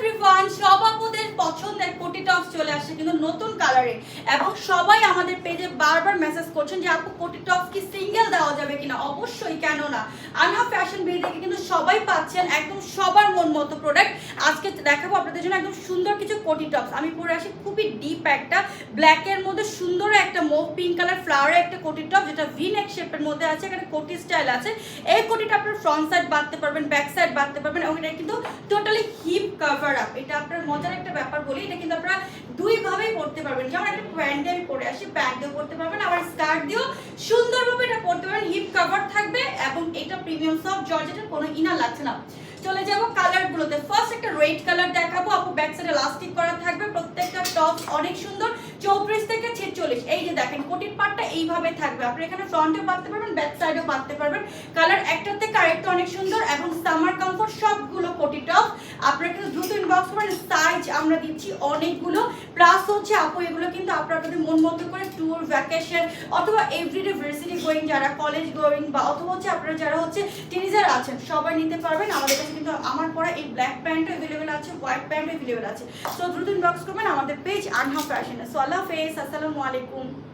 Everyone, সব আপুদের পছন্দের কোটি টপস চলে আসছে কিন্তু নতুন কালারে, এবং সবাই আমাদের পেজে বারবার মেসেজ করছেন যে আপু কোটি টপস কি সিঙ্গেল দেওয়া যাবে কিনা। অবশ্যই, কেন না। আনহা ফ্যাশন বিডি থেকে কিন্তু সবাই পাচ্ছেন একদম সবার মন মতো প্রোডাক্ট। আজকে দেখাবো আপনাদের জন্য একদম সুন্দর কিছু কোটি টপস। আমি পরে আসি খুবই ডিপ একটা ব্ল্যাকের মধ্যে সুন্দর একটা মুভ পিঙ্ক কালার ফ্লাওয়ারের একটা কোটি টপ, যেটা ভি নেক শেপের মধ্যে আছে। এখানে কোটি স্টাইল আছে। এই কোটিটা আপনার ফ্রন্ট সাইড বাঁধতে পারবেন, ব্যাক সাইড বাঁধতে পারবেন, এবং এটা কিন্তু টোটালি হিপ কভার আপ। এটা আপনার মজার একটা ব্যাপার বলি, এটা কিন্তু আপনারা দুই ভাবেই পড়তে পারবেন। যেমন একটা প্যান্ট দিয়ে আমি পরে আসি, প্যান্ট দিয়েও পড়তে পারবেন, আবার স্কার্ট দিয়েও সুন্দরভাবে এটা পড়তে পারবেন। হিপ কভার থাকবে এবং এটা প্রিমিয়াম সফট জর্জেটের, কোনো ইনার লাগছে না। চলে যাবো কালার গুলোতে। ফার্স্ট একটা রেড কালার দেখাবো আপু, ব্যাক সাইডে ইলাস্টিক করা থাকবে। প্রত্যেকটা টপ অনেক সুন্দর, 34 থেকে 46। এই যে দেখেন কোটির পার্টটা এইভাবে থাকবে। আপনি এখানে ফ্রন্টেও বাঁধতে পারবেন, ব্যাক সাইডেও বাঁধতে পারবেন। কালার একটার থেকে আরেকটা অনেক সুন্দর এবং সামার কমফোর্ট সবগুলো কোটি টপ। আপনারা কিন্তু দ্রুত ইনবক্স করেন, সাইজ আমরা দিচ্ছি অনেকগুলো। প্লাস হচ্ছে আপু এগুলো কিন্তু আপনাদের মন মতো করে ট্যুর, ভ্যাকেশন অথবা এভরিডে ভার্সিটি গোয়িং, যারা কলেজ গোয়িং বা অথবা হচ্ছে আপনারা যারা হচ্ছে টিনেজার আছেন, সবাই নিতে পারবেন। আমাদের কাছে কিন্তু আমার পরা এই ব্ল্যাক প্যান্টও অ্যাভেলেবেল আছে, হোয়াইট প্যান্টও অ্যাভেলেবেল আছে। সো দ্রুত ইনবক্স করবেন আমাদের পেজ আনহা ফ্যাশনে। সো আল্লাহ হাফেজ, আসসালামু আলাইকুম।